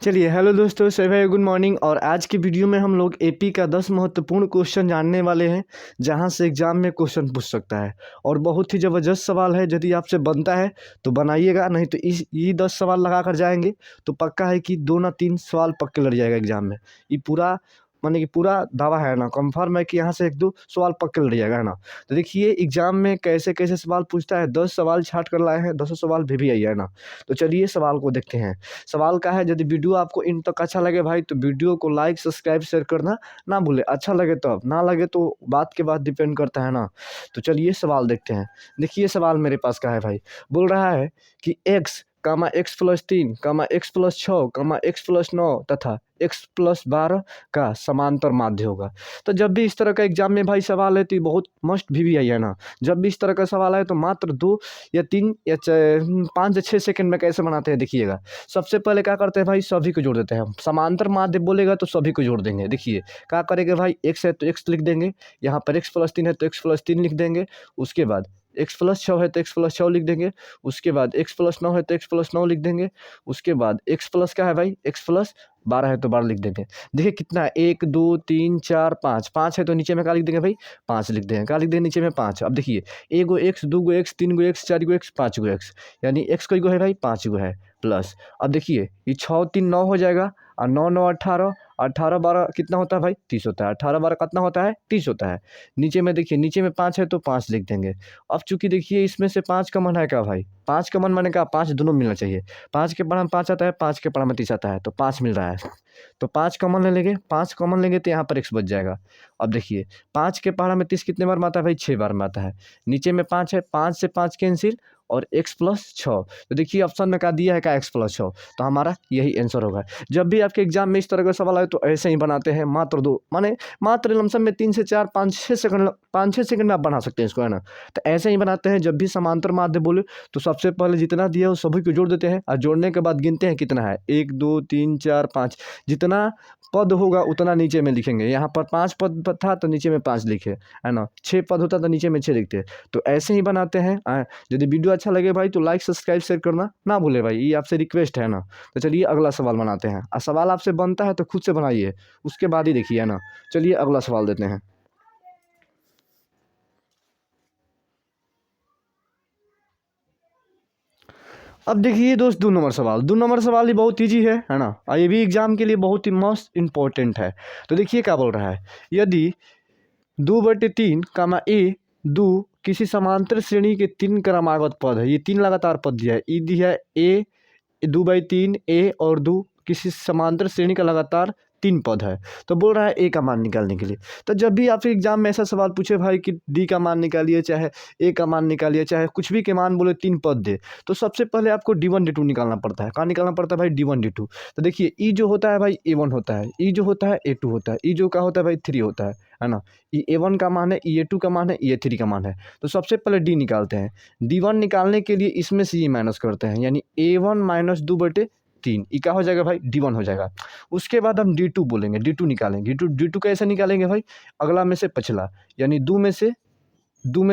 चलिए हेलो दोस्तों, सभी भाई गुड मॉर्निंग। और आज की वीडियो में हम लोग एपी का 10 महत्वपूर्ण क्वेश्चन जानने वाले हैं जहां से एग्जाम में क्वेश्चन पूछ सकता है। और बहुत ही ज़बरदस्त सवाल है, यदि आपसे बनता है तो बनाइएगा, नहीं तो इस ये 10 सवाल लगा कर जाएंगे तो पक्का है कि 2 ना 3 सवाल पक्के लड़ जाएगा एग्जाम में। ये पूरा माने कि पूरा दावा है ना, कंफर्म है कि यहाँ से 1-2 सवाल पक्के लड़ जाएगा, है ना। तो देखिए एग्जाम में कैसे कैसे सवाल पूछता है, 10 सवाल छाट कर लाए हैं, 10 सवाल भी आई है ना। तो चलिए सवाल को देखते हैं। सवाल का है, यदि वीडियो आपको इन तक अच्छा लगे भाई तो वीडियो को लाइक सब्सक्राइब शेयर करना ना भूले। अच्छा लगे तब, ना लगे तो बात के बाद डिपेंड करता है ना। तो चलिए सवाल देखते हैं। देखिए सवाल मेरे पास का है भाई, बोल रहा है कि x कामा x प्लस 3 कामा x प्लस 6 कामा x प्लस 9 तथा x प्लस 12 का समांतर माध्य होगा। तो जब भी इस तरह का एग्जाम में भाई सवाल है तो ये बहुत मस्ट भी आई है ना। जब भी इस तरह का सवाल है तो मात्र 2 या 3 या 5 या 6 सेकंड में कैसे बनाते हैं देखिएगा। सबसे पहले क्या करते हैं भाई, सभी को जोड़ देते हैं हम। समांतर माध्य बोलेगा तो सभी को जोड़ देंगे। देखिए क्या करेंगे भाई, x है तो x लिख देंगे, यहाँ पर x प्लस 3 है तो x प्लस 3 लिख देंगे। उसके बाद x प्लस 6 है तो x प्लस 6 लिख देंगे। उसके बाद x प्लस 9 है तो x प्लस 9 लिख देंगे। उसके बाद x प्लस क्या है भाई, x प्लस 12 है तो 12 लिख देंगे। देखिए कितना है, 1 2 3 4 5, 5 है तो नीचे में क्या लिख देंगे भाई, 5 लिख देंगे। क्या लिख देंगे नीचे में 5। अब देखिए 1 गो x 2 गो x 3 गो x 4 गो x 5 गो x, यानी x कोई गो है भाई, 5 गो है प्लस। अब देखिए ये 6 3 9 हो जाएगा, और 9 9 18, 18 12 कितना होता है भाई, 30 होता है। 18 12 कितना होता है, 30 होता है। नीचे में देखिए, नीचे में 5 है तो 5 लिख देंगे। अब चूंकि देखिए इसमें से 5 कॉमन है क्या भाई, 5 कॉमन माने का 5 दोनों मिलना चाहिए। 5 के पढ़ा में 5 आता है, 5 के पढ़ा में 30 आता है, तो 5 मिल रहा है। तो 5 कॉमन ले लेंगे, 5 कॉमन लेंगे तो यहाँ पर x बच जाएगा। अब देखिए 5 के पढ़ा में 30 कितने बार में आता है भाई, 6 बार में आता है। नीचे में 5 है, 5 से 5 कैंसिल और x प्लस 6। तो देखिए ऑप्शन में क्या दिया है, क्या x प्लस 6, तो हमारा यही आंसर होगा। जब भी आपके एग्जाम में इस तरह का सवाल आए तो ऐसे ही बनाते हैं। मात्र 2 माने मात्र लमसम में 3 से 4 5-6 सेकंड, 5-6 सेकंड में आप बना सकते हैं इसको, है ना। तो ऐसे ही बनाते हैं। जब भी समांतर माध्य बोले तो सबसे पहले जितना दिया है उस सभी को जोड़ देते हैं, और जोड़ने के बाद गिनते हैं कितना है, 1 2 3 4 5। जितना पद होगा उतना नीचे में लिखेंगे। यहाँ पर 5 पद था तो नीचे में 5 लिखे, है ना। 6 पद होता तो नीचे में 6 लिखते। तो ऐसे ही बनाते हैं। यदि वीडियो अच्छा लगे भाई तो लाइक सब्सक्राइब शेयर करना ना भूले भाई, ये आपसे रिक्वेस्ट है ना। तो चलिए अगला सवाल बनाते हैं। और सवाल आपसे बनता है तो खुद से बनाइए, उसके बाद ही देखिए, है ना। चलिए अगला सवाल देते हैं। अब देखिए दोस्त, 2 नंबर सवाल ही बहुत ईजी है ना। और ये भी एग्जाम के लिए बहुत ही मोस्ट इंपॉर्टेंट है। तो देखिए क्या बोल रहा है, यदि 2/3 कामा ए 2 किसी समांतर श्रेणी के 3 क्रमागत पद है। ये 3 लगातार पद दिया है, ई दिया है ए 2/3 ए और 2 किसी समांतर श्रेणी का लगातार 3 पद है। तो बोल रहा है ए का मान निकालने के लिए। तो जब भी आपसे एग्जाम में ऐसा सवाल पूछे भाई कि डी का मान निकालिए, चाहे ए का मान निकालिए, चाहे कुछ भी के मान बोले 3 पद दे, तो सबसे पहले आपको D1 D2 निकालना पड़ता है। कहाँ निकालना पड़ता है भाई, D1 D2। तो देखिए ई जो होता है भाई A1 होता है, ई जो होता है A2 होता है, ई जो का होता है भाई 3 होता है ना। ई A1 का मान है, ई A2 का मान है, ई A3 का मान है। तो सबसे पहले डी निकालते हैं। D1 निकालने के लिए इसमें से ये माइनस करते हैं, यानी A1 माइनस 2/3, ई क्या हो जाएगा भाई, D1 हो जाएगा। उसके बाद हम D2 बोलेंगे, D2 निकालेंगे। D2 कैसे निकालेंगे भाई, अगला में से पछला, यानी 2 में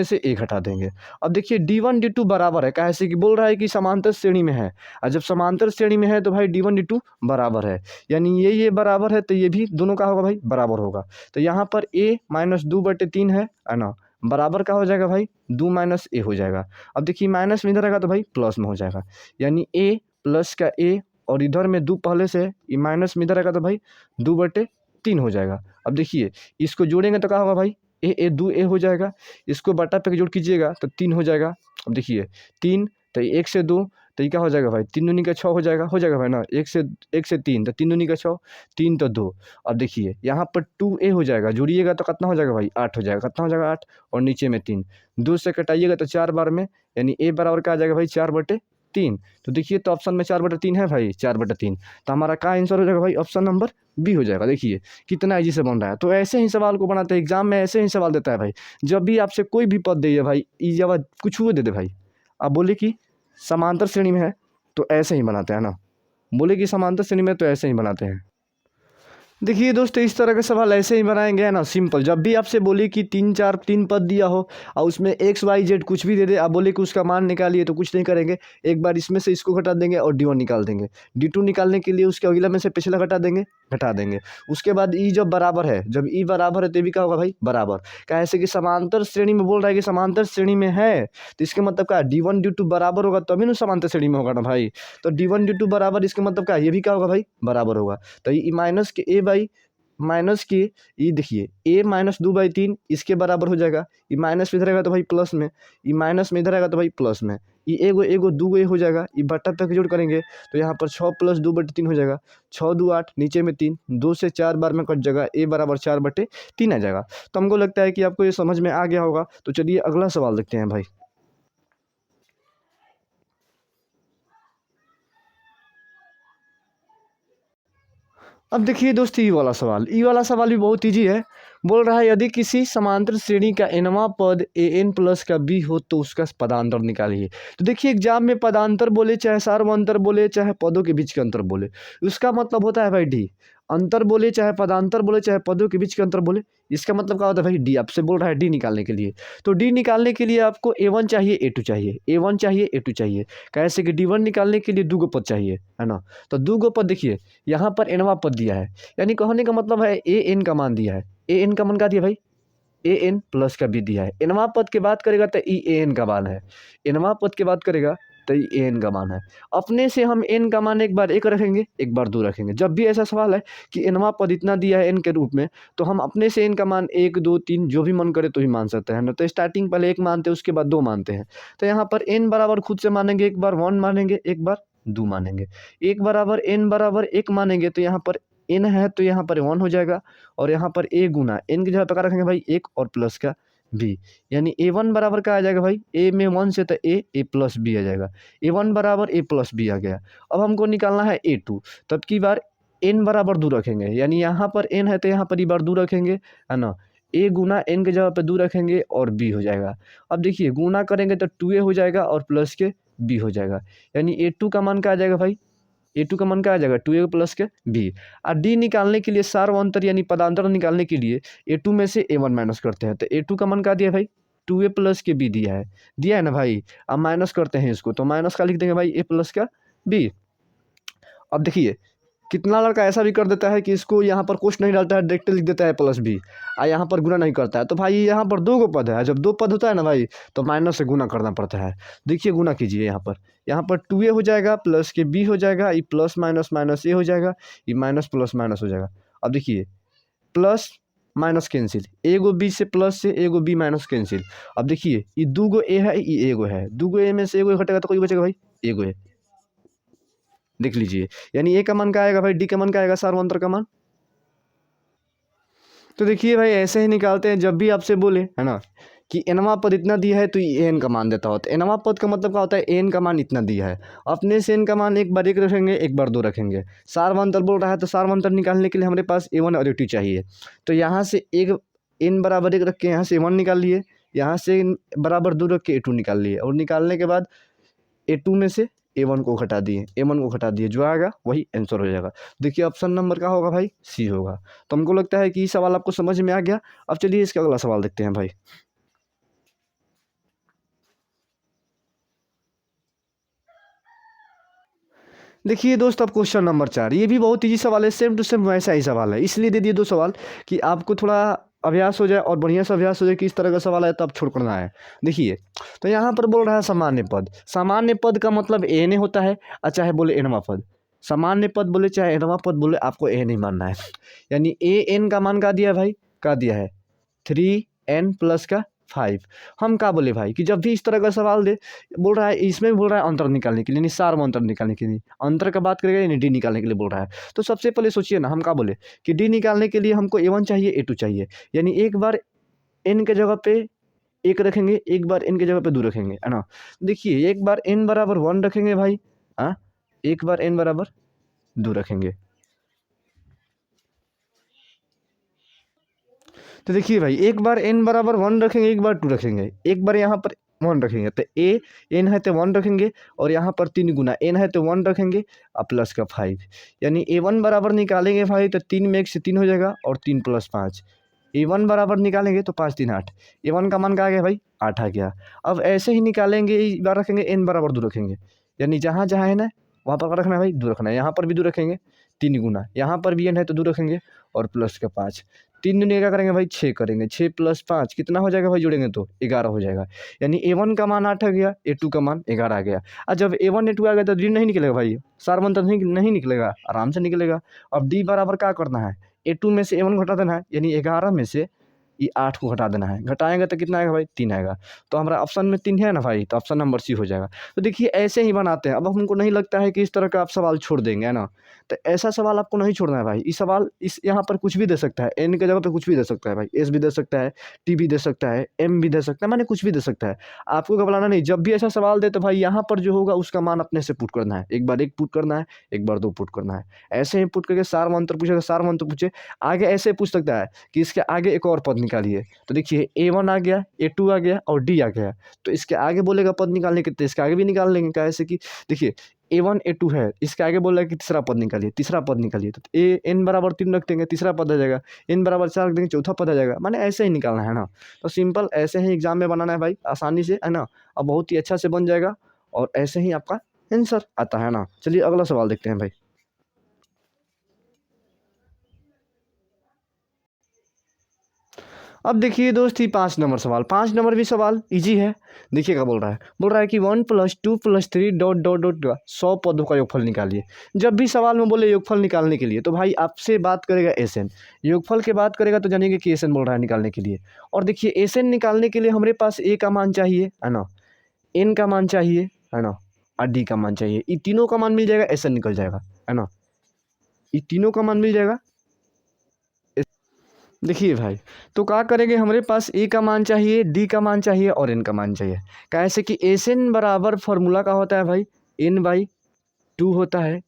से 1 हटा देंगे। अब देखिए D1 D2 बराबर है, कैसे कि बोल रहा है कि समांतर श्रेणी में है। और जब समांतर श्रेणी में है तो भाई D1 D2 बराबर है, यानी ये बराबर है तो ये भी दोनों का होगा भाई, बराबर होगा। तो यहाँ पर a माइनस 2/3 है ना, बराबर का हो जाएगा भाई 2 माइनस ए हो जाएगा। अब देखिए माइनस में इधर रहेगा तो भाई प्लस में हो जाएगा, यानी a प्लस का a, और इधर में 2 पहले से ये माइनस में इधर रहेगा तो भाई 2/3 हो जाएगा। अब देखिए इसको जोड़ेंगे तो क्या होगा भाई, ए 2a हो जाएगा। इसको बटा पे जोड़ कीजिएगा तो 3 हो जाएगा। अब देखिए 3 तो 1 से 2 तो ये क्या हो जाएगा भाई, 3 दूनी का 6 हो जाएगा भाई ना। 1 से 3 तो 3 दूनी का 6, 3 तो 2। अब देखिए यहाँ पर 2a हो जाएगा, जोड़िएगा तो कितना हो जाएगा भाई, 8 हो जाएगा। कितना हो जाएगा 8, और नीचे में 3, 2 से कटाइएगा तो 4 बार में, यानी a बराबर क्या आ जाएगा भाई 4/3। तो देखिए तो ऑप्शन में 4/3 है भाई, 4/3। तो हमारा क्या आंसर हो जाएगा भाई, ऑप्शन नंबर बी हो जाएगा। देखिए कितना ईजी से बन रहा है। तो ऐसे ही सवाल को बनाते हैं, एग्जाम में ऐसे ही सवाल देता है भाई। जब भी आपसे कोई भी पद दे भाई, ई जब कुछ हुए दे दे भाई, आप बोले कि समांतर श्रेणी में है तो ऐसे ही बनाते हैं ना, बोले कि समांतर श्रेणी में तो ऐसे ही बनाते हैं। देखिए दोस्तों, इस तरह का सवाल ऐसे ही बनाएंगे, है ना, सिंपल। जब भी आपसे बोले कि तीन पद दिया हो और उसमें एक्स वाई जेड कुछ भी दे दे, आप बोले कि उसका मान निकालिए, तो कुछ नहीं करेंगे, एक बार इसमें से इसको घटा देंगे और D1 निकाल देंगे। D2 निकालने के लिए उसके अगला में से पिछला घटा देंगे। उसके बाद ई जब बराबर है, जब ई बराबर है तो भी क्या होगा भाई, बराबर। कैसे कि समांतर श्रेणी में बोल रहा है कि समांतर श्रेणी में है, तो इसके मतलब क्या, D1 D2 बराबर होगा तभी ना समांतर श्रेणी में होगा ना भाई। तो D1 D2 बराबर, इसके मतलब क्या, ये भी क्या होगा भाई, बराबर होगा। तो ये माइनस के ए बाई माइनस के, ये देखिए ए माइनस 2/3 इसके बराबर हो जाएगा। ये माइनस में इधर आएगा तो भाई प्लस में, ये माइनस में इधर आएगा तो भाई प्लस में। ये एगो एगो दूगो हो जाएगा, ये बट्टा तक जोड़ करेंगे तो यहाँ पर 6 + 2/3 हो जाएगा। 6 2 8, नीचे में 3, 2 से 4 बार में कट जाएगा, ए बराबर 4/3 आ जाएगा। तो हमको लगता है कि आपको ये समझ में आ गया होगा। तो चलिए अगला सवाल देखते हैं भाई। अब देखिए दोस्त, ई वाला सवाल भी बहुत ईजी है। बोल रहा है यदि किसी समांतर श्रेणी का nवां पद an प्लस का b हो तो उसका पदांतर निकालिए। तो देखिए एग्जाम में पदांतर बोले चाहे सार्वअंतर बोले चाहे पदों के बीच के अंतर बोले, उसका मतलब होता है भाई डी। अंतर बोले चाहे पदांतर बोले चाहे पदों के बीच के अंतर बोले, इसका मतलब क्या होता है भाई डी। आपसे बोल रहा है डी निकालने के लिए, तो डी निकालने के लिए आपको a1 चाहिए a2 चाहिए, a1 चाहिए a2 चाहिए। कैसे कि d1 निकालने के लिए दो गो पद चाहिए, है ना। तो दो गो पद देखिए, यहाँ पर nवां पद दिया है, यानी कहने का मतलब है ए एन का मान दिया है। ए एन का मान क्या दिया भाई, ए एन प्लस का बी दिया है। nवां पद की बात करेगा तो ई ए एन का मान है, nवां पद की बात करेगा तो ई ए एन का मान है। अपने से हम एन का मान एक बार एक रखेंगे एक बार दो रखेंगे। जब भी ऐसा सवाल है कि nवां पद इतना दिया है एन के रूप में, तो हम अपने से एन का मान 1 2 3 जो भी मन करे तो ही मान सकते हैं ना। तो स्टार्टिंग पहले एक मानते हैं, उसके बाद दो मानते हैं। तो यहाँ पर एन बराबर खुद से मानेंगे, एक बार 1 मानेंगे एक बार 2 मानेंगे। एक बराबर एन बराबर 1 मानेंगे तो यहाँ पर एन है तो यहाँ पर 1 हो जाएगा, और यहाँ पर ए गुना एन की जगह पर क्या रखेंगे भाई, 1 और प्लस का बी। यानी a1 बराबर क्या आ जाएगा भाई, ए में 1 से तो ए प्लस बी आ जाएगा। a1 बराबर ए प्लस बी आ गया। अब हमको निकालना है a2, तब की बार n बराबर 2 रखेंगे, यानी यहाँ पर n है तो यहाँ पर ये बार 2 रखेंगे, है ना। a गुना n के जगह पे 2 रखेंगे और b हो जाएगा। अब देखिए गुना करेंगे तो 2a हो जाएगा और प्लस के b हो जाएगा। यानी a2 का मान क्या आ जाएगा भाई, a2 का मान क्या आ जाएगा, 2a प्लस के b। और d निकालने के लिए सार्वअंतर यानी पदांतर निकालने के लिए a2 में से a1 माइनस करते हैं। तो a2 का मान क्या दिया भाई, 2a प्लस के b दिया है ना भाई। अब माइनस करते हैं इसको, तो माइनस का लिख देंगे भाई a प्लस का b। अब देखिए कितना लड़का ऐसा भी कर देता है कि इसको यहाँ पर कुछ नहीं डालता है, डायरेक्ट लिख देता है प्लस बी, और यहाँ पर गुना नहीं करता है। तो भाई यहाँ पर दो गो पद है, जब दो पद होता है ना भाई तो माइनस से गुना करना पड़ता है। देखिए गुना कीजिए, यहाँ पर 2a हो जाएगा प्लस के b हो जाएगा, ये प्लस माइनस माइनस ए हो जाएगा, ये माइनस प्लस माइनस हो जाएगा। अब देखिए प्लस माइनस कैंसिल, एगो बी से प्लस से एगो बी माइनस कैंसिल। अब देखिए ये दो गो ए है, ये एगो है, दो गो ए में से एगो घटेगा तो कोई बचेगा भाई, एगो है। देख लीजिए, यानी ए का मान क्या आएगा भाई, डी का मान क्या आएगा, सार्वंतर का मान। तो देखिए भाई ऐसे ही निकालते हैं। जब भी आपसे बोले, है ना, कि nवां पद इतना दिया है तो ये n का मान देता हो, तो nवां पद का मतलब क्या होता है, n का मान इतना दिया है। अपने से n का मान एक बार एक रखेंगे एक बार दो रखेंगे। सार्वंतर बोल रहा है तो सार्वंतर निकालने के लिए हमारे पास a1 और a2 चाहिए। तो यहाँ से एक n बराबर 1 रख के यहाँ से a1 निकाल लिए, यहाँ से बराबर 2 रख के a2 निकाल लिए, और निकालने के बाद a2 में से a1 को घटा दिए, a1 को घटा दिए, जो आएगा वही आंसर हो जाएगा। देखिए ऑप्शन नंबर का होगा भाई, सी होगा। तो हमको लगता है कि ये सवाल आपको समझ में आ गया। अब चलिए इसका अगला सवाल देखते हैं भाई। देखिए दोस्त, अब क्वेश्चन नंबर 4, ये भी बहुत ईजी सवाल है, सेम टू सेम वैसा ही सवाल है, इसलिए दे दिए दो सवाल कि आपको थोड़ा अभ्यास हो जाए और बढ़िया से अभ्यास हो जाए कि इस तरह का सवाल है तो आप छोड़ करना है। देखिए तो यहाँ पर बोल रहा है सामान्य पद। सामान्य पद का मतलब ए नहीं होता है, और चाहे बोले एनवा पद, सामान्य पद बोले चाहे एनवा पद बोले, आपको ए नहीं मानना है। यानी ए एन का मान का दिया है भाई, का दिया है 3n प्लस का 5। हम क्या बोले भाई कि जब भी इस तरह का सवाल दे, बोल रहा है इसमें भी बोल रहा है अंतर निकालने के लिए, यानी सार्वअंतर निकालने के लिए, अंतर का बात करेगा यानी डी निकालने के लिए बोल रहा है। तो सबसे पहले सोचिए ना, हम क्या बोले कि डी निकालने के लिए हमको a1 चाहिए a2 चाहिए। यानी एक बार n के जगह पे एक रखेंगे एक बार n के जगह पे 2 रखेंगे, है ना। देखिए एक बार n बराबर 1 रखेंगे भाई, हाँ, एक बार n बराबर 2 रखेंगे। तो देखिए भाई एक बार n बराबर 1 रखेंगे एक बार 2 रखेंगे, एक बार यहाँ पर वन रखेंगे तो ए एन है तो वन रखेंगे और यहाँ पर 3 गुना एन है तो 1 रखेंगे और प्लस का 5, यानी A1 बराबर निकालेंगे भाई तो 3 में 1 से 3 हो जाएगा और 3 + 5। A1 बराबर निकालेंगे तो 5 3 8, A1 का मान क्या आ गया भाई 8 आ गया। अब ऐसे ही निकालेंगे, इस बार रखेंगे एन बराबर 2 रखेंगे, यानी जहाँ जहाँ है ना वहाँ पर क्या रखना है भाई 2 रखना है, यहाँ पर भी 2 रखेंगे 3 गुना, यहाँ पर भी एन है तो 2 रखेंगे और प्लस का 5। 3 दूनी क्या करेंगे भाई 6 करेंगे, 6 + 5 कितना हो जाएगा भाई जोड़ेंगे तो 11 हो जाएगा, यानी A1 का मान 8 आ गया, A2 का मान 11 आ गया। और जब A1 A2 आ गया तो डी नहीं निकलेगा भाई, सार तो नहीं निकलेगा, आराम से निकलेगा। अब डी बराबर क्या करना है, A2 में से A1 घटा देना है, यानी 11 में से ये 8 को घटा देना है, घटाएंगे तो कितना आएगा भाई 3 आएगा। तो हमारा ऑप्शन में 3 है ना भाई, तो ऑप्शन नंबर सी हो जाएगा। तो देखिए ऐसे ही बनाते हैं। अब हमको नहीं लगता है कि इस तरह का आप सवाल छोड़ देंगे, है ना, तो ऐसा सवाल आपको नहीं छोड़ना है भाई। इस सवाल इस यहाँ पर कुछ भी दे सकता है, एन की जगह पे कुछ भी दे सकता है भाई, एस भी दे सकता है, टी भी दे सकता है, एम भी दे सकता है, माने कुछ भी दे सकता है। आपको घबराना नहीं, जब भी ऐसा सवाल दे तो भाई यहाँ पर जो होगा उसका मान अपने से पुट करना है, एक बार 1 पुट करना है, एक बार 2 पुट करना है, ऐसे ही पुट करके सार मंत्र पूछेगा, सार मंत्र पूछे आगे ऐसे पूछ सकता है कि इसके आगे एक और पद निकालिए। तो देखिए A1 आ गया, A2 आ गया और डी आ गया, तो इसके आगे बोलेगा पद निकालने के, तो इसके आगे भी निकाल लेंगे। कैसे कि देखिए A1 A2 है, इसके आगे बोल रहा है कि तीसरा पद निकालिए, तीसरा पद निकालिए, तो ए एन बराबर 3 रख देंगे, तीसरा पद आ जाएगा, एन बराबर 4 रख देंगे, चौथा पद आ जाएगा। माने ऐसे ही निकालना है ना, तो सिंपल ऐसे ही एग्जाम में बनाना है भाई, आसानी से, है ना, और बहुत ही अच्छा से बन जाएगा और ऐसे ही आपका आंसर आता है ना। चलिए अगला सवाल देखते हैं भाई। अब देखिए दोस्त ही 5 नंबर सवाल, 5 नंबर भी सवाल इजी है। देखिए क्या बोल रहा है कि 1 + 2 + 3 डॉट डॉट डॉट का 100 पदों का योगफल निकालिए। जब भी सवाल में बोले योगफल निकालने के लिए तो भाई आपसे बात करेगा एसएन, योगफल की बात करेगा तो जानेंगे कि एसएन बोल रहा है निकालने के लिए। और देखिए एसएन निकालने के लिए हमारे पास ए का मान चाहिए, है ना, एन का मान चाहिए, है ना, और डी का मान चाहिए। ये तीनों का मान मिल जाएगा, एसएन निकल जाएगा, है ना, ये तीनों का मान मिल जाएगा। देखिए भाई, तो क्या करेंगे, हमारे पास ए का मान चाहिए, डी का मान चाहिए और एन का मान चाहिए। कैसे कि एस एन बराबर फॉर्मूला का होता है भाई n/2 होता है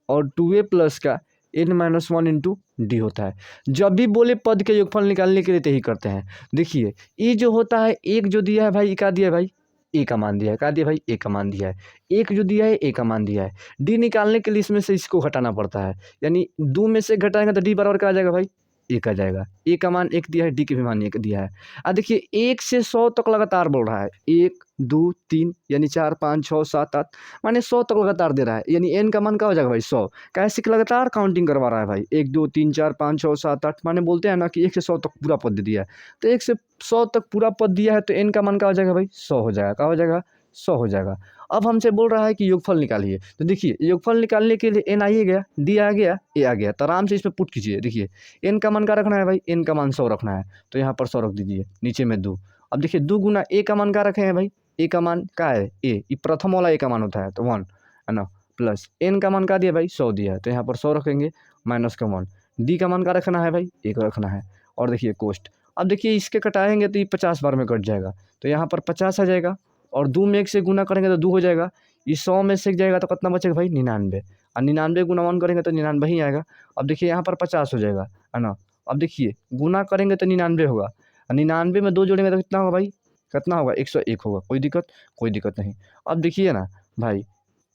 और 2a प्लस का n-1 इंटू डी होता है। जब भी बोले पद के योगफल निकालने के लिए तो यही करते हैं। देखिए ये जो होता है, एक जो दिया है भाई, ये क्या दिया है भाई, ए का मान दिया है, क्या दिया भाई, ए का मान दिया है। एक जो दिया है ए का मान दिया है, डी निकालने के लिए इसमें से इसको घटाना पड़ता है, यानी 2 में से घटाएंगे तो डी बराबर क्या आ जाएगा भाई, एक आ जाएगा। ए का मान 1 दिया है, डी के भी मान 1 दिया है। देखिए 1 से 100 तक लगातार बोल रहा है, 1 2 3 यानी 4 5 6 7 8 माने 100 तक लगातार दे रहा है, यानी एन का मान क्या हो जाएगा भाई 100। कैसे कि लगातार काउंटिंग करवा रहा है भाई, 1 2 3 4 5 6 7 8 माने बोलते हैं ना कि 1 से 100 तक पूरा पद दे दिया है, तो 1 से 100 तक पूरा पद दिया है तो एन का मान क्या हो जाएगा भाई 100 हो जाएगा, क्या हो जाएगा 100 हो जाएगा। अब हमसे बोल रहा है कि योगफल निकालिए, तो देखिए योगफल निकालने के लिए एन आ ही गया, डी आ गया, ए आ गया, तो आराम से इसमें पुट कीजिए। देखिए एन का मान क्या रखना है भाई, एन का मान 100 रखना है, तो यहाँ पर 100 रख दीजिए, नीचे में 2। अब देखिए 2 गुना ए का मान क्या रखे हैं भाई, ए का मान क्या है, ए ये प्रथम वाला ए का मान होता है तो 1, है ना, प्लस एन का मान क्या दिया भाई 100 दिया है, तो यहाँ पर 100 रखेंगे, माइनस का 1। डी का मान क्या रखना है भाई, 1 रखना है। और देखिए कोष्ट, अब देखिए इसके कटाएंगे तो ये 50 बार में कट जाएगा, तो यहाँ पर 50 आ जाएगा, और 2 में 1 से गुना करेंगे तो 2 हो जाएगा। ये 100 में से जाएगा तो कितना बचेगा भाई 99, और 99 गुना 1 करेंगे तो 99 ही आएगा। अब देखिए यहाँ पर 50 हो जाएगा, है ना। अब देखिए गुना करेंगे तो 99 होगा, और 99 में 2 जोड़ेंगे तो कितना होगा भाई, कितना होगा 101 होगा। कोई दिक्कत, कोई दिक्कत नहीं। अब देखिए ना भाई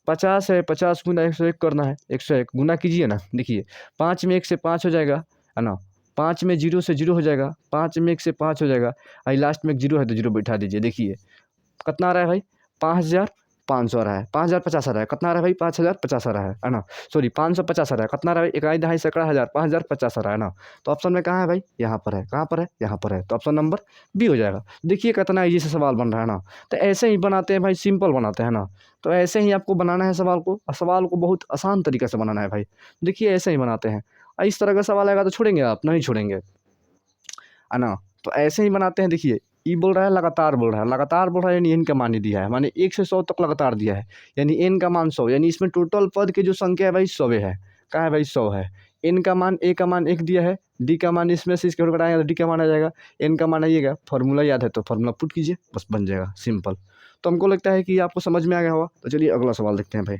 50 है, 50 गुना 101 करना है, 101 गुना कीजिए ना, देखिए 5 में 1 से 5 हो जाएगा, है ना, 5 में 0 से 0 हो जाएगा, 5 में 1 से 5 हो जाएगा, और लास्ट में एक 0 है तो 0 बैठा दीजिए। देखिए कितना आ रहा है भाई 5500 आ रहा है, 5050 आ रहा है, कितना आ रहा है भाई 5050 आ रहा है ना, सॉरी 550 आ रहा है, कितना आ रहा है भाई, इकाई दहाई सैकड़ा हज़ार, 5050 आ रहा है ना। तो ऑप्शन में कहाँ है भाई, यहाँ पर है, कहाँ पर है, यहाँ पर है, तो ऑप्शन नंबर बी हो जाएगा। देखिए कितना ईजी से सवाल बन रहा है ना, तो ऐसे ही बनाते हैं भाई, सिंपल बनाते हैं ना। तो ऐसे ही आपको बनाना है सवाल को, और सवाल को बहुत आसान तरीके से बनाना है भाई। देखिए ऐसे ही बनाते हैं, इस तरह का सवाल आएगा तो छोड़ेंगे आप, नहीं छोड़ेंगे, है ना। तो ऐसे ही बनाते हैं। देखिए ई बोल रहा है लगातार बोल रहा है, लगातार बोल रहा है, यानी एन का मान ही दिया है, माने 1 से 100 तक लगातार दिया है, यानी एन का मान 100, यानी इसमें टोटल पद की जो संख्या है भाई 100 है। क्या है भाई 100 है। एन का मान, ए का मान 1 दिया है, डी का मान इसमें से इसके घटाएंगे तो डी का मान आ जाएगा, एन का मान आइएगा, फॉर्मूला याद है तो फॉर्मूला पुट कीजिए, बस बन जाएगा सिंपल। तो हमको लगता है कि आपको समझ में आ गया होगा। तो चलिए अगला सवाल देखते हैं भाई।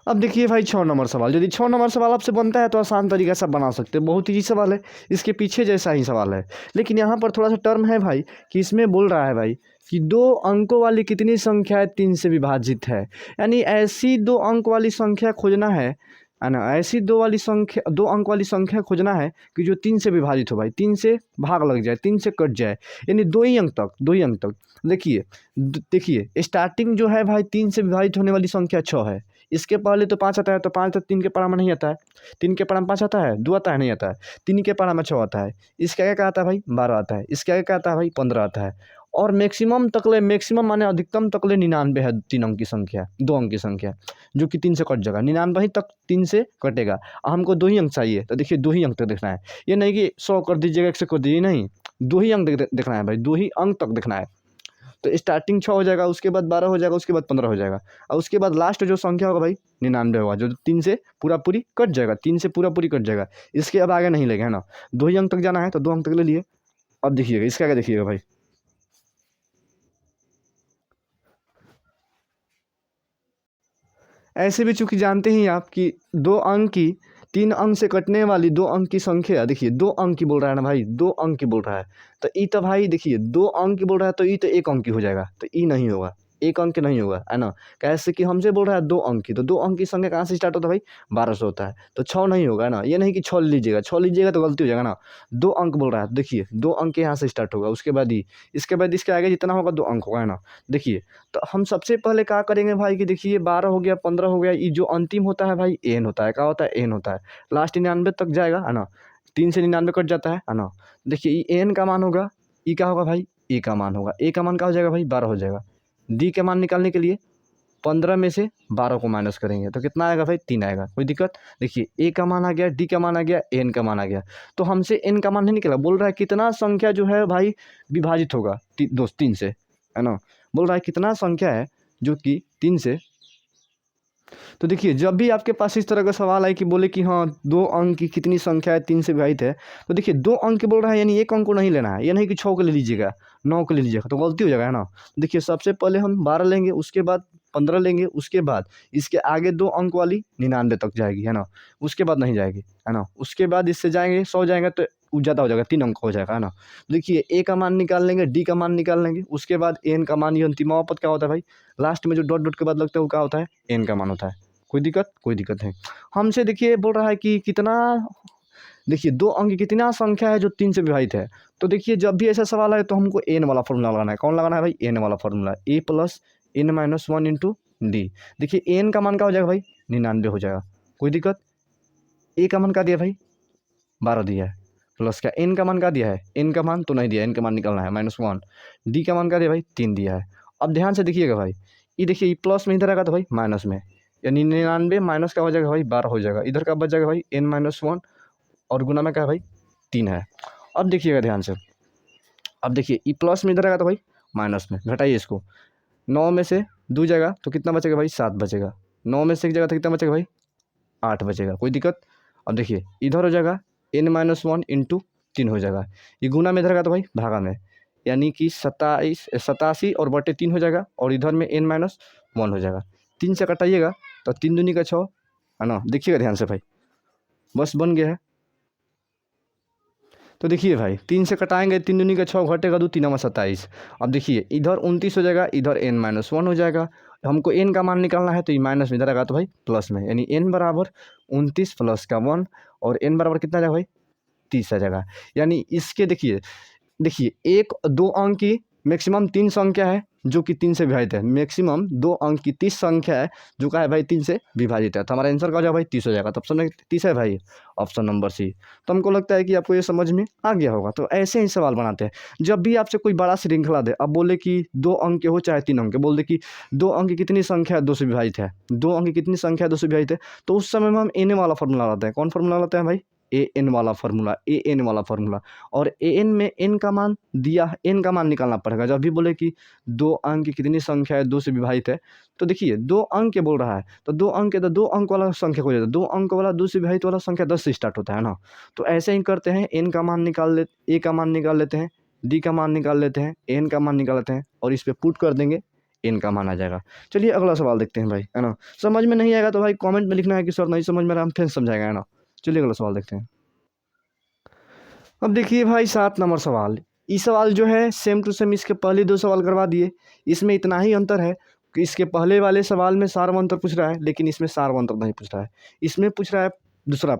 अब देखिए भाई 6 नंबर सवाल, यदि 6 नंबर सवाल आपसे बनता है तो आसान तरीके से आप बना सकते हैं, बहुत ईजी सवाल है, इसके पीछे जैसा ही सवाल है। लेकिन यहाँ पर थोड़ा सा टर्म है भाई कि इसमें बोल रहा है भाई कि 2 अंकों वाली कितनी संख्या 3 से विभाजित है, यानी ऐसी 2 अंक वाली संख्या खोजना है ना, ऐसी 2 अंक वाली संख्या खोजना है कि जो 3 से विभाजित हो भाई, 3 से भाग लग जाए, 3 से कट जाए, यानी 2 ही अंक तक देखिए। देखिए स्टार्टिंग जो है भाई 3 से विभाजित होने वाली संख्या 6 है, इसके पहले तो 5 आता है, तो 5 तक 3 के पारा में नहीं आता है, 3 के पारा में 5 आता है, 2 आता है नहीं आता है, 3 के पारा में 6 आता है, इसके आगे क्या आता है भाई 12 आता है, इसके आगे क्या आता है भाई 15 आता है, और मैक्सिमम माने अधिकतम तकले 99 है 3 अंक की संख्या, 2 अंक की संख्या जो कि 3 से कट जाएगा, 99 ही तक 3 से कटेगा। हमको 2 ही अंक चाहिए, तो देखिए 2 ही अंक तक देखना है, ये नहीं कि 100 कर दीजिएगा 100 कर दीजिए, नहीं, 2 ही अंक देखना है भाई, 2 ही अंक तक देखना है। तो स्टार्टिंग 6 हो जाएगा, उसके बाद 12 हो जाएगा, उसके बाद 15 हो जाएगा, और उसके बाद लास्ट जो संख्या होगा भाई 99 होगा, जो 3 से पूरा पूरी कट जाएगा, 3 से पूरा पूरी कट जाएगा। इसके अब आगे नहीं लेगा, है ना, 2 ही अंक तक जाना है तो 2 अंक तक ले लिए। अब देखिएगा इसके आगे देखिएगा भाई, ऐसे भी चूंकि जानते ही आप कि 2 अंक की 3 अंक से कटने वाली 2 अंक की संख्या, देखिए 2 अंक की बोल रहा है ना भाई, 2 अंक की बोल रहा है, तो ई तो भाई देखिए 2 अंक की बोल रहा है, तो ई तो 1 अंक की हो जाएगा, तो ई नहीं होगा, 1 अंक की नहीं होगा, है ना। कैसे कि हमसे बोल रहा है 2 अंक की, तो 2 अंक की संख्या कहाँ से स्टार्ट होता है भाई 12 से होता है, तो 6 नहीं होगा, है ना, ये नहीं कि 6 लीजिएगा, 6 लीजिएगा तो गलती हो जाएगा ना। 2 अंक बोल रहा है, देखिए 2 अंक यहाँ से स्टार्ट होगा, उसके बाद ई, इसके बाद इसके आगे जितना होगा 2 अंक होगा, है ना। देखिए तो हम सबसे पहले क्या करेंगे भाई कि देखिए 12 हो गया, 15 हो गया, ये जो अंतिम होता है भाई एन होता है, क्या होता है एन होता है, लास्ट 99 तक जाएगा, है ना, 3 से 99 कट जाता है ना। देखिए ये एन का मान होगा, ई क्या होगा भाई ए का मान होगा, ए का मान क्या हो जाएगा भाई 12 हो जाएगा। डी का मान निकालने के लिए 15 में से 12 को माइनस करेंगे तो कितना आएगा भाई 3 आएगा, कोई दिक्कत। देखिए ए का मान आ गया, डी का मान आ गया, एन का मान आ गया, तो हमसे एन का मान नहीं निकला, बोल रहा है कितना संख्या जो है भाई विभाजित होगा दोस्त 3 से, है ना, बोल रहा है कितना संख्या है जो कि 3 से। तो देखिए जब भी आपके पास इस तरह का सवाल आए कि बोले कि हाँ 2 अंक की कितनी संख्या है 3 से विभाजित है, तो देखिए 2 अंक की बोल रहा है, यानी 1 अंक को नहीं लेना है, ये नहीं कि 6 को ले लीजिएगा, 9 को ले लीजिएगा, तो गलती हो जाएगा, है ना। देखिए सबसे पहले हम 12 लेंगे, उसके बाद 15 लेंगे, उसके बाद इसके आगे 2 अंक वाली 99 तक जाएगी, है ना, उसके बाद नहीं जाएगी, है ना, उसके बाद इससे जाएंगे 100 जाएंगे तो ज़्यादा हो जाएगा, 3 अंक हो जाएगा, है ना। देखिए ए का मान निकाल लेंगे, डी का मान निकाल लेंगे, उसके बाद एन का मान, ये अंतिम पद क्या होता है भाई, लास्ट में जो डॉट डॉट के बाद लगता है वो क्या होता है एन का मान होता है। कोई दिक्कत है। हमसे देखिए बोल रहा है कि कितना, देखिए 2 अंक की कितना संख्या है जो 3 से विभाजित है, तो देखिए जब भी ऐसा सवाल आए तो हमको एन वाला फॉर्मूला लगाना है। कौन लगाना है भाई एन वाला फॉर्मूला, A plus N minus 1 into D. देखिए एन का मान क्या हो जाएगा भाई 99 हो जाएगा, कोई दिक्कत। ए का मान क्या दिया भाई 12 दिया है, प्लस क्या एन का मान क्या दिया है, एन का मान तो नहीं दिया, एन का मान निकालना है -1, डी का मान क्या दिया भाई 3 दिया है। अब ध्यान से देखिएगा भाई, ये देखिए ये प्लस में इधर आएगा तो भाई माइनस में, यानी 99 माइनस क्या हो जाएगा भाई 12 हो जाएगा, इधर का बच जाएगा भाई n-1 और गुना में क्या है भाई 3 है। अब देखिएगा ध्यान से, अब देखिए ये प्लस में इधर आएगा तो भाई माइनस में, घटाइए इसको, 9 में से 2 जाएगा तो कितना बचेगा भाई 7 बचेगा, 9 में से 1 जाएगा तो कितना बचेगा भाई 8 बचेगा, कोई दिक्कत। अब देखिए इधर हो जाएगा n-1 इंटू 3 हो जाएगा, ये गुना में इधर आएगा तो भाई भागा में, यानी कि 87 और बटे 3 हो जाएगा, और इधर में n-1 हो जाएगा, 3 से कटाइएगा तो 3 दूनी का 6, है ना। देखिएगा ध्यान से भाई, बस बन गया है। तो देखिए भाई 3 से कटाएंगे, 3 दूनी का 6, घटेगा 2, 3 27। अब देखिए इधर 29 हो जाएगा, इधर n-1 हो जाएगा, हमको n का मान निकालना है, तो ये माइनस में इधर आएगा तो भाई प्लस में, यानी n बराबर 29 प्लस का 1, और n बराबर कितना आ जाएगा भाई 30 आ जाएगा। यानी इसके देखिए देखिए 1-2 अंक की मैक्सिमम 3 संख्या है जो कि 3 से विभाजित है, मैक्सिमम 2 अंक की 30 संख्या है जो का है भाई 3 से विभाजित है, तो हमारा आंसर क्या हो जाएगा भाई 30 हो जाएगा, तो ऑप्शन में 30 है भाई, ऑप्शन नंबर सी। तो हमको लगता है कि आपको ये समझ में आ गया होगा। तो ऐसे ही सवाल बनाते हैं, जब भी आपसे कोई बड़ा श्रृंखला दे, अब बोले कि 2 अंक के हो चाहे 3 अंक के, बोल दे कि 2 अंक की कितनी संख्या 2 से विभाजित है, 2 अंक की कितनी संख्या 2 से विभाजित है, तो उस समय में हम एन वाला फॉर्मूला लाते हैं। कौन फॉर्मूला लाते हैं भाई ए एन वाला फॉर्मूला, और ए एन में एन का मान दिया, एन का मान निकालना पड़ेगा। जब भी बोले कि 2 अंक की कितनी संख्या है 2 से विभाजित है, तो देखिए 2 अंक के बोल रहा है, तो 2 अंक है तो 2 अंक वाला संख्या हो जाता है, 2 अंक वाला 2 से विभाजित वाला संख्या 10 से स्टार्ट होता है ना। तो ऐसे ही करते हैं, एन का मान निकाल ले, ए का मान निकाल लेते हैं, डी का मान निकाल लेते हैं, एन का मान निकाल लेते हैं, और इस पर पुट कर देंगे, n का मान आ जाएगा। चलिए अगला सवाल देखते हैं भाई, है ना। समझ में नहीं आएगा तो भाई कमेंट में लिखना है कि सर नहीं समझ में आ रहा, हम फिर समझाएगा, है ना। चलिए अगला सवाल देखते हैं। अब देखिए भाई 7 नंबर सवाल। ये सवाल जो है सेम टू सेम इसके पहले 2 सवाल करवा दिए। इसमें इतना ही अंतर है कि इसके पहले वाले सवाल में सारवंतर पूछ रहा है, लेकिन इसमें सारवंतर नहीं पूछ रहा है। इसमें पूछ रहा है दूसरा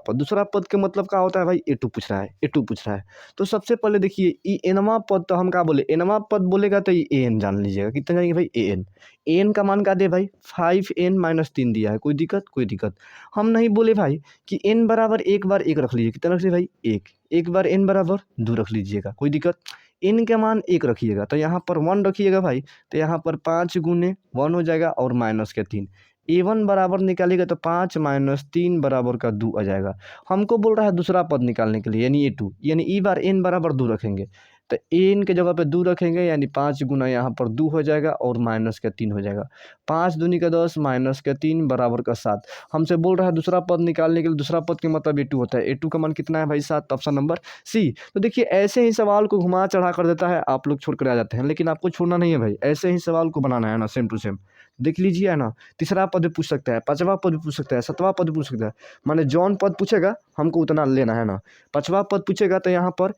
पद का मतलब क्या होता है भाई, ए टू पूछ रहा है, ए टू पूछ रहा है। तो सबसे पहले देखिए ई एनवा पद, तो हम क्या बोले, एनवा पद बोलेगा तो ये ए एन जान लीजिएगा, कितना जाएंगे भाई ए एन। ए एन का मान क्या दे भाई 5n-3 दिया है, कोई दिक्कत कोई दिक्कत। हम नहीं बोले भाई कि n बराबर एक बार एक रख लीजिए, कितना रख लीजिए भाई एक, एक बार n बराबर 2 रख लीजिएगा, कोई दिक्कत। n का मान 1 रखिएगा तो यहाँ पर 1 रखिएगा भाई, तो यहाँ पर 5 गुने 1 हो जाएगा और माइनस के 3। a1 बराबर निकालिएगा तो 5 - 3 बराबर का 2 आ जाएगा। हमको बोल रहा है दूसरा पद निकालने के लिए, यानी a2, यानी ई बार n बराबर 2 रखेंगे, तो n के जगह पे 2 रखेंगे, यानी 5 गुना यहाँ पर 2 हो जाएगा और माइनस का 3 हो जाएगा। 5 दूनी का 10 माइनस का 3 बराबर का 7। हमसे बोल रहा है दूसरा पद निकालने के लिए, दूसरा पद के मतलब a2 होता है, a2 का मान कितना है भाई 7, ऑप्शन नंबर सी। तो देखिए ऐसे ही सवाल को घुमा चढ़ा कर देता है, आप लोग छोड़ कर आ जाते हैं, लेकिन आपको छोड़ना नहीं है भाई, ऐसे ही सवाल को बनाना है ना, सेम टू सेम। देख लीजिए, है ना। तीसरा पद भी पूछ सकता है, पांचवा पद भी पूछ सकता है, सातवां पद भी पूछ सकता है, माने जौन पद पूछेगा हमको उतना लेना है ना। पांचवा पद पूछेगा तो यहाँ पर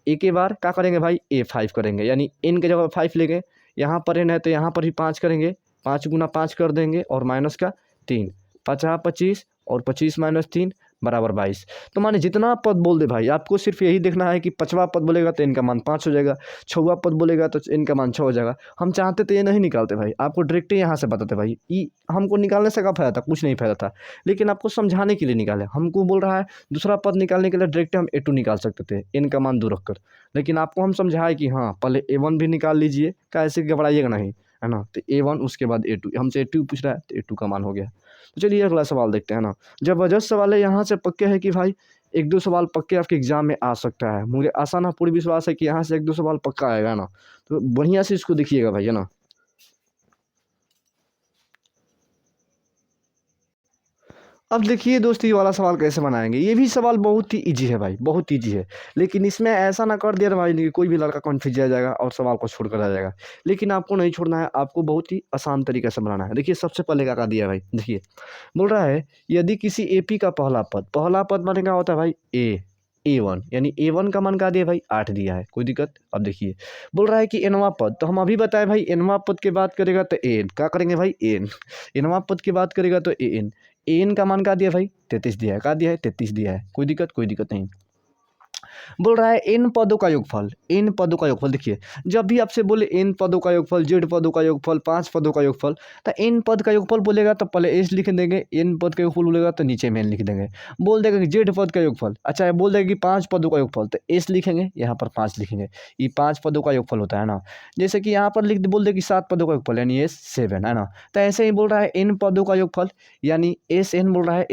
एक ही बार क्या करेंगे भाई a5 करेंगे, यानी n के जगह 5 लेंगे, यहाँ पर n है तो यहाँ पर भी 5 करेंगे, 5 गुना 5 कर देंगे और माइनस का 3, 5×25 और 25 - 3 बराबर 22। तो माने जितना पद बोल दे भाई, आपको सिर्फ यही देखना है कि पांचवा पद बोलेगा तो n का मान 5 हो जाएगा, छठवां पद बोलेगा तो n का मान 6 हो जाएगा। हम चाहते तो ये नहीं निकालते भाई, आपको डायरेक्ट यहाँ से बताते भाई, ये हमको निकालने से क्या फायदा था, कुछ नहीं फायदा था, लेकिन आपको समझाने के लिए निकाले। हमको बोल रहा है दूसरा पद निकालने के लिए डायरेक्ट हम a2 निकाल सकते थे n का मान 2 रख कर, लेकिन आपको हम समझाए कि हाँ पहले a1 भी निकाल लीजिए, कैसे घबराइएगा नहीं, है ना। तो a1 उसके बाद a2, हमसे a2 पूछ रहा है तो a2 का मान हो गया। तो चलिए अगला सवाल देखते हैं ना। जबरदस्त सवाल है, यहाँ से पक्के है कि भाई 1-2 सवाल पक्के आपके एग्जाम में आ सकता है, मुझे आशा ना पूरी विश्वास है कि यहाँ से 1-2 सवाल पक्का आएगा ना। तो बढ़िया से इसको देखिएगा भाई, है ना। अब देखिए दोस्त ये वाला सवाल कैसे बनाएंगे। ये भी सवाल बहुत ही इजी है भाई, बहुत ईजी है, लेकिन इसमें ऐसा ना कर दिया भाई कि कोई भी लड़का कन्फ्यूज आ जाएगा और सवाल को छोड़ कर आ जाएगा। लेकिन आपको नहीं छोड़ना है, आपको बहुत ही आसान तरीके से बनाना है। देखिए सबसे पहले क्या दिया है भाई, देखिए बोल रहा है यदि किसी एपी का पहला पद माने क्या होता है भाई a1, यानी a1 का मान क्या दिया भाई 8 दिया है, कोई दिक्कत। अब देखिए बोल रहा है कि nवां पद, तो हम अभी बताए भाई nवां पद की बात करेगा तो an क्या करेंगे भाई nवां पद की बात करेगा तो an का मान क्या दिया भाई 33 दिया है, क्या दिया है 33 दिया है, कोई दिक्कत नहीं। बोल रहा है n पदों का योगफल, n पदों का योगफल। देखिए जब भी आपसे बोले n पदों का योगफल, z पदों का योगफल, 5 पदों का योगफल, तो n पद का योगफल बोलेगा तो पहले s लिख देंगे, n पद का योगफल बोलेगा तो नीचे में n लिख देंगे। बोल देगा कि z पद का योगफल, अच्छा बोल देगा कि 5 पदों का योगफल, तो s लिखेंगे, यहाँ पर 5 लिखेंगे, ये 5 पदों का योगफल होता है ना। जैसे कि यहाँ पर लिख बोल दे कि 7 पदों का योगफल, यानी s 7, है ना। तो ऐसे ही बोल रहा है n पदों का योगफल, यानी sn बोल रहा है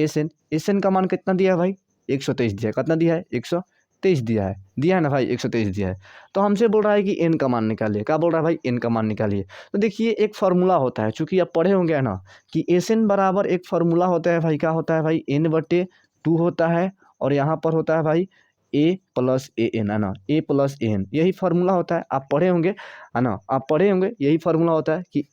sn का मान कितना दिया है भाई 123 दिया है, कितना दिया है 123 दिया है ना भाई, 123 दिया है। तो हमसे बोल रहा है कि n का मान निकालिए, क्या बोल रहा है भाई n का मान निकालिए। तो देखिए एक फार्मूला होता है, चूंकि आप पढ़े होंगे ना कि sn बराबर एक फार्मूला होता है भाई, क्या होता है भाई n/2 होता है, और यहाँ पर होता है भाई a + an, है ना, a + an, यही फार्मूला होता है, आप पढ़े होंगे, है ना, आप पढ़े होंगे, यही फार्मूला होता है कि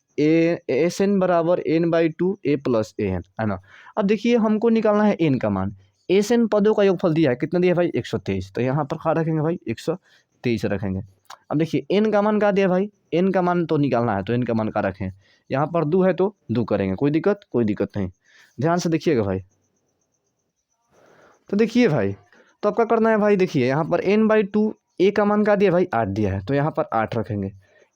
sn बराबर n/2 a + an, है ना। अब देखिए हमको निकालना है n का मान, sn पदों का योगफल दिया है, कितना दिया भाई 123, तो यहाँ पर क्या रखेंगे भाई 123 रखेंगे। अब देखिए n का मान क्या दिया भाई, n का मान तो निकालना है, तो n का मान क्या रखें, यहाँ पर 2 है तो 2 करेंगे, कोई दिक्कत नहीं। ध्यान से देखिएगा भाई। तो देखिए भाई, तो आपका करना है भाई, देखिए यहाँ पर n/2 a का मान क्या दिया भाई 8 दिया है, तो यहाँ पर 8 रखेंगे।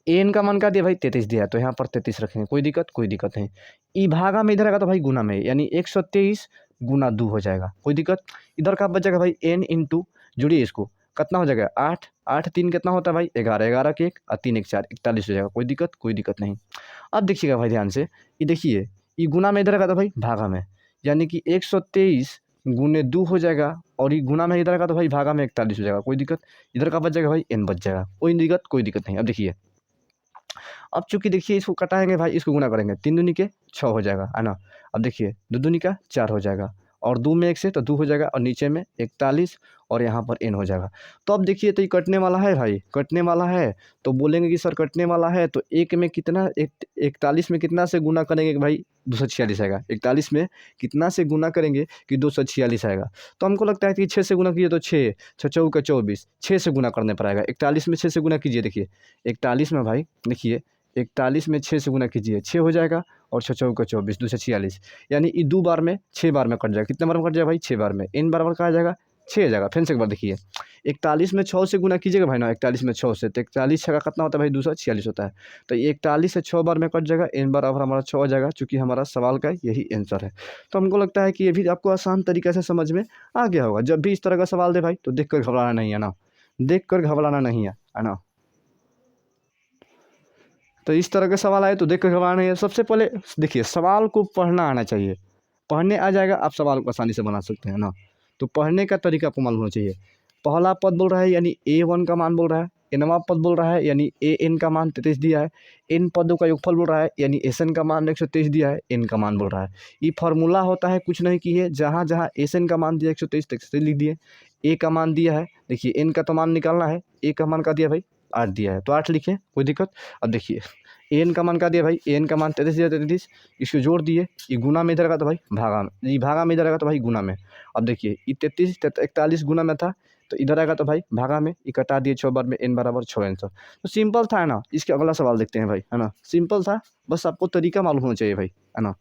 an का मान क्या दिया भाई 33 दिया है, तो यहाँ पर 33 रखेंगे, कोई दिक्कत नहीं। ई भागा में इधर आएगा तो भाई गुना में, यानी 123 गुना 2 हो जाएगा, कोई दिक्कत। इधर का बचेगा भाई n इंटू, जुड़िए इसको, कितना हो जाएगा 8, 8 3 कितना होता है भाई 11, 11 के 1 और 3 1 4, 41 हो जाएगा, कोई दिक्कत नहीं। अब देखिएगा भाई ध्यान से, ये देखिए ये गुना में इधर आएगा तो भाई भागा में, यानी कि 123 गुने 2 हो जाएगा, और ये गुना में इधर का तो भाई भागा में 41 हो जाएगा, कोई दिक्कत। इधर का बच जाएगा भाई n बच जाएगा, कोई दिक्कत नहीं। अब देखिए, अब चूंकि देखिए इसको कटाएंगे भाई, इसको गुना करेंगे, 3 दूनी के 6 हो जाएगा, है ना। अब देखिए 2 दूनी का 4 हो जाएगा, और 2 में 1 से तो 2 हो जाएगा और नीचे में 41 और यहाँ पर n हो जाएगा। तो अब देखिए तो ये कटने वाला है भाई, कटने वाला है तो बोलेंगे कि सर कटने वाला है तो 1 में कितना 41 में कितना से गुना करेंगे कि भाई 246 आएगा। 41 में कितना से गुना करेंगे कि 246 आएगा। तो हमको लगता है कि 6 से गुना कीजिए तो 6, 6 चौका 24, 6 से गुना करने पर आएगा। 41 में 6 से गुना कीजिए, देखिए 41 में भाई देखिए 41 में 6 से गुना कीजिए, 6 हो जाएगा और 6 चौका 24, 246 यानी ये 2 बार में 6 बार में कट जाएगा। कितने बार में कट जाएगा भाई? 6 बार में। n बराबर कहा जाएगा 6 आ जाएगा। फिर से एक बार देखिए 41 में 6 से गुना कीजिएगा भाई ना, 41 में 6 से तो 41 छः का कितना होता है भाई? 246 होता है। तो ये 41 से 6 बार में कट जाएगा, n बराबर हमारा 6 आ जाएगा, चूँकि हमारा सवाल का यही आंसर है। तो हमको लगता है कि ये भी आपको आसान तरीके से समझ में आ गया होगा। जब भी इस तरह का सवाल दे भाई तो देख कर घबराना नहीं है ना, देख कर घबराना नहीं है ना। तो इस तरह के सवाल आए तो देख कर घबराना नहीं है। सबसे पहले देखिए सवाल को पढ़ना आना चाहिए, पढ़ने आ जाएगा आप सवाल को आसानी से बना सकते हैं ना। तो पढ़ने का तरीका आपको मालूम होना चाहिए। पहला पद बोल रहा है यानी A1 का मान बोल रहा है, nवां पद बोल रहा है यानी AN का मान 33 दिया है, n पदों का योगफल बोल रहा है यानी SN का मान 123 दिया है, n का मान बोल रहा है। ये फार्मूला होता है, कुछ नहीं किए, जहाँ जहाँ SN का मान दिया 123 तक से लिख दिए। A का मान दिया है, देखिए n का तो मान निकालना है, A का मान का दिया भाई 8 दिया है तो 8 लिखे, कोई दिक्कत। अब देखिए एन का मान का दिया भाई, एन का मान 33 दिया, 33 इसको जोड़ दिए, ये गुना में इधर का तो भाई भागा में, ये भागा में इधर आएगा तो भाई गुना में। अब देखिए ये 33 41 गुना में था तो इधर आएगा तो भाई भागा में, ये कटा दिए 6 बार में, n बराबर 6 आंसर। तो सिंपल था है ना। इसके अगला सवाल देखते हैं भाई, है ना। सिंपल था, बस आपको तरीका मालूम होना चाहिए भाई, है ना।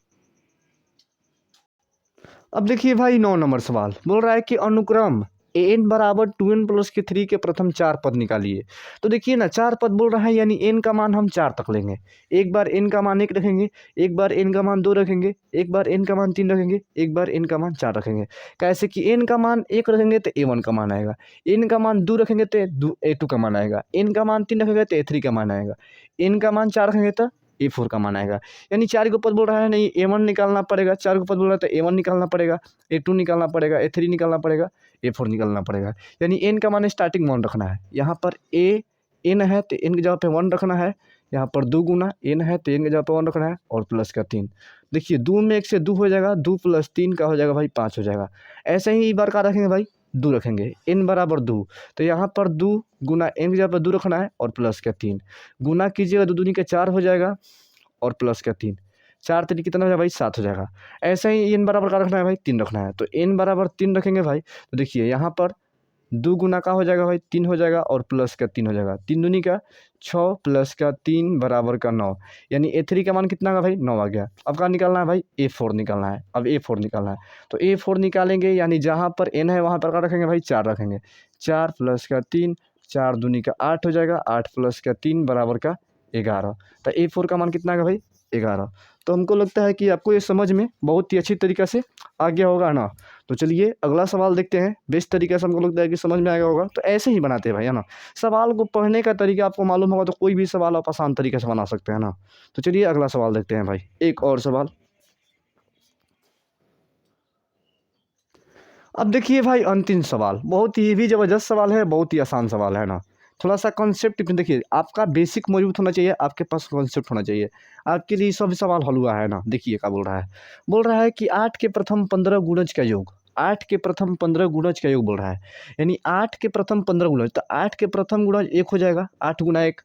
अब देखिए भाई 9 नंबर सवाल बोल रहा है कि अनुक्रम n बराबर 2n प्लस के 3 के प्रथम 4 पद निकालिए। तो देखिए ना 4 पद बोल रहा है यानी n का मान हम 4 तक लेंगे। एक बार n का मान 1 रखेंगे, एक बार n का मान 2 रखेंगे, एक बार n का मान 3 रखेंगे, एक बार n का मान 4 रखेंगे। कैसे कि n का मान 1 रखेंगे तो A1 का मान आएगा, n का मान 2 रखेंगे तो A2 का मान आएगा, n का मान 3 रखेंगे तो A3 का मान आएगा, n का मान 4 रखेंगे तो A4 का मान आएगा। यानी 4 को पद बोल रहा है नहीं, A1 निकालना पड़ेगा, 4 को पद बोल रहा है तो A1 निकालना पड़ेगा, A2 निकालना पड़ेगा, A3 निकालना पड़ेगा, A4 निकालना पड़ेगा। यानी n का मान स्टार्टिंग मान रखना है। यहाँ पर n है तो n की जगह पे 1 रखना है, यहाँ पर 2 गुना n है तो n की जगह पे 1 रखना है और प्लस का 3। देखिए 2 में 1 से 2 हो जाएगा, 2 प्लस 3 का हो जाएगा भाई 5 हो जाएगा। ऐसे ही एक बार का रखेंगे भाई 2 रखेंगे, n बराबर 2 तो यहाँ पर 2 गुना n की जगह पर 2 रखना है और प्लस का 3 गुना कीजिएगा, 2 दूनी के 4 हो जाएगा और प्लस का 3, 4 3 कितना हो जाएगा भाई 7 हो जाएगा। ऐसे ही n बराबर का रखना है भाई 3 रखना है, तो n बराबर 3 रखेंगे भाई। तो देखिए यहाँ पर 2 गुना का हो जाएगा भाई 3 हो जाएगा और प्लस का 3 हो जाएगा, 3 दूनी का 6 प्लस का 3 बराबर का 9। यानी A3 का मान कितना का भाई 9 आ गया। अब क्या निकालना है भाई A4 निकालना है। अब A4 निकालना है तो A4 निकालेंगे, यानी जहाँ पर n है वहाँ पर क्या रखेंगे भाई 4 रखेंगे, 4 प्लस का 3, 4 दूनी का 8 हो जाएगा, 8 प्लस का 3 बराबर का 11। तो A4 का मान कितना आएगा भाई 11। तो हमको लगता है कि आपको ये समझ में बहुत ही अच्छी तरीक़े से आ गया होगा ना। तो चलिए अगला सवाल देखते हैं। बेस्ट तरीके से हमको लगता है कि समझ में आ गया होगा। तो ऐसे ही बनाते हैं भाई, है ना। सवाल को पढ़ने का तरीका आपको मालूम होगा तो कोई भी सवाल आप आसान तरीके से बना सकते हैं ना। तो चलिए अगला सवाल देखते हैं भाई, एक और सवाल। अब देखिए भाई अंतिम सवाल, बहुत ही भी ज़बरदस्त सवाल है, बहुत ही आसान सवाल है ना। थोड़ा सा कॉन्सेप्ट देखिए, आपका बेसिक मौजूद होना चाहिए, आपके पास कॉन्सेप्ट होना चाहिए, आपके लिए सब सवाल हल हुआ है ना। देखिए क्या बोल रहा है कि 8 के प्रथम 15 गुणज का योग, 8 के प्रथम 15 गुणज का योग बोल रहा है। यानी 8 के प्रथम 15 गुणज, तो 8 के प्रथम गुणज 1 हो जाएगा, 8 गुना 1।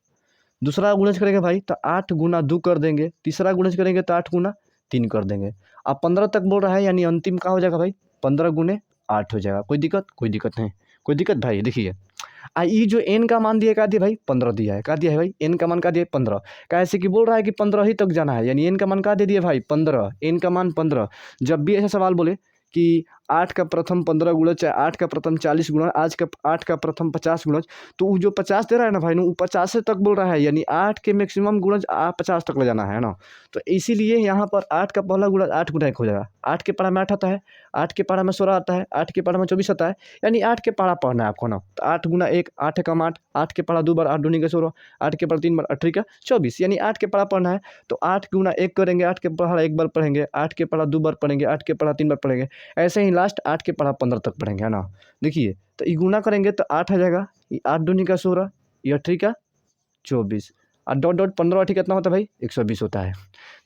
दूसरा गुणज करेंगे भाई तो 8 गुना 2 कर देंगे, तीसरा गुणज करेंगे तो 8 गुना 3 कर देंगे। अब 15 तक बोल रहा है, यानी अंतिम का हो जाएगा भाई 15 गुने 8 हो जाएगा। कोई दिक्कत? कोई दिक्कत नहीं, कोई दिक्कत भाई। देखिए ये जो n का मान दिया, क्या दिया भाई 15 दिया है, क्या दिया है भाई n का मान का दिया 15। कैसे कि बोल रहा है कि 15 ही तक जाना है, यानी n का मान का दे दिया भाई 15, n का मान 15। जब भी ऐसा सवाल बोले कि 8 का प्रथम 15 गुणज, चाहे 8 का प्रथम 40 गुणज, 8 का प्रथम 50 गुणज, तो वो जो 50 दे रहा है ना भाई, वो 50 तक बोल रहा है, यानी 8 के मैक्सिमम गुणज 50 तक ले जाना है ना। तो इसीलिए यहाँ पर 8 का पहला गुणज 8 गुना 1 हो जाएगा। 8 के पारा में 8 आता है, 8 के पारा में 16 आता है, 8 के पारा में 24 आता है, यानी 8 के पारा पढ़ना है आपको ना। तो 8 गुना 1, 8 कम 8, 8 के पारा 2 बार, 8 दूनी का 16, 8 के पारा 3 बार, 8 का 24, यानी 8 के पारा पढ़ना है। तो 8 गुना 1 करेंगे, 8 के पारा 1 बार पढ़ेंगे, 8 के पारा 2 बार पढ़ेंगे, 8 के पारा 3 बार पढ़ेंगे, ऐसे ही लास्ट 8 के पारा 15 तक पढ़ेंगे, है ना। देखिए तो ये गुना करेंगे तो 8 आ जाएगा, 8 दूनी का 16, 8 का 24, और डॉट डॉट 15 कितना होता है भाई 120 होता है।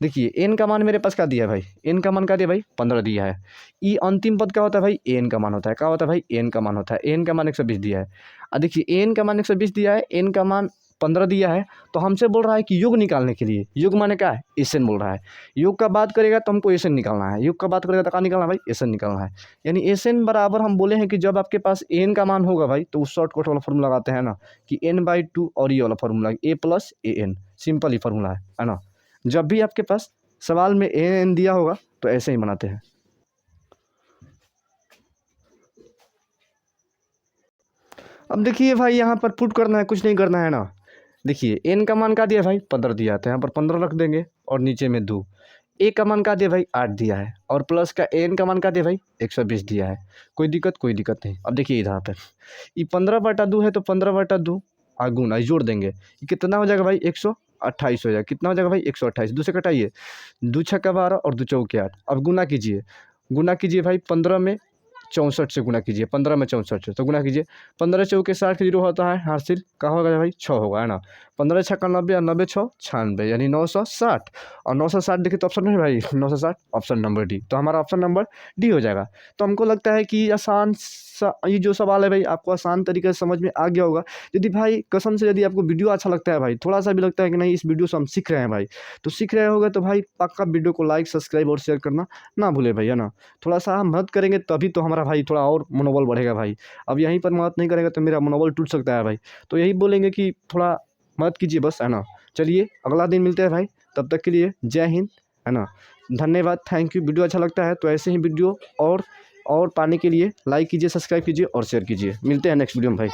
देखिए एन का मान मेरे पास क्या दिया है भाई, एन का मान क्या दिया भाई 15 दिया है। ई अंतिम पद क्या होता है भाई एन का मान होता है, क्या होता है भाई एन का मान होता है, एन का मान 120 दिया है। और देखिए एन का मान 120 दिया है, एन का मान 15 दिया है, तो हमसे बोल रहा है कि योग निकालने के लिए, योग माने क्या है एसएन बोल रहा है। योग का बात करेगा तो हमको एसएन निकालना है, योग का बात करेगा तो क्या निकालना है भाई एसएन निकालना है। यानी एसएन बराबर हम बोले हैं कि जब आपके पास एन का मान होगा भाई तो उस शॉर्टकट वाला फॉर्मूला लगाते हैं ना कि n/2 और ये वाला formula a + an, simple he formula है ना। जब भी आपके पास सवाल में an दिया होगा तो ऐसे ही बनाते हैं। अब देखिए भाई यहाँ पर पुट करना है, कुछ नहीं करना है ना। देखिए एन का मान क्या दिया भाई 15 दिया था, यहाँ पर 15 रख देंगे और नीचे में 2। ए का मान क्या दिया भाई 8 दिया है और प्लस का एन का मान क्या दिया भाई 120 दिया है। कोई दिक्कत नहीं। अब देखिए इधर पर ये 15/2 है तो 15/2 गुना जोड़ देंगे, ये कितना हो जाएगा भाई 128 हो जाएगा। कितना हो जाएगा भाई 128, 2 से कटाइए, 2 छक्का 12 और 2 चौके 8। अब गुना कीजिए भाई 15 में 64 से गुना कीजिए, 15 में 64 से तो गुना कीजिए, 15 चौके 60 जीरो होता है हासिल क्या होगा भाई 6 होगा है ना। 15 छक्का 90 और 90 6 96 यानी 960 और 960 देखिए तो ऑप्शन में है भाई 960 ऑप्शन नंबर डी, तो हमारा ऑप्शन नंबर डी हो जाएगा। तो हमको लगता है कि ये जो सवाल है भाई आपको आसान तरीके से समझ में आ गया होगा। यदि भाई कसम से यदि आपको वीडियो अच्छा लगता है भाई, थोड़ा सा भी लगता है कि नहीं इस वीडियो से हम सीख रहे हैं भाई, तो सीख रहे होगे तो भाई पक्का वीडियो को लाइक सब्सक्राइब और शेयर करना ना भूले भाई है ना। थोड़ा सा हम मदद करेंगे तभी तो हमारा भाई थोड़ा और मनोबल बढ़ेगा भाई। अब यहीं पर मदद नहीं करेगा तो मेरा मनोबल टूट सकता है भाई। तो यही बोलेंगे कि थोड़ा मदद कीजिए बस है ना। चलिए अगला दिन मिलते हैं भाई, तब तक के लिए जय हिंद है ना। धन्यवाद, थैंक यू। वीडियो अच्छा लगता है तो ऐसे ही वीडियो और पाने के लिए लाइक कीजिए, सब्सक्राइब कीजिए और शेयर कीजिए। मिलते हैं नेक्स्ट वीडियो में भाई।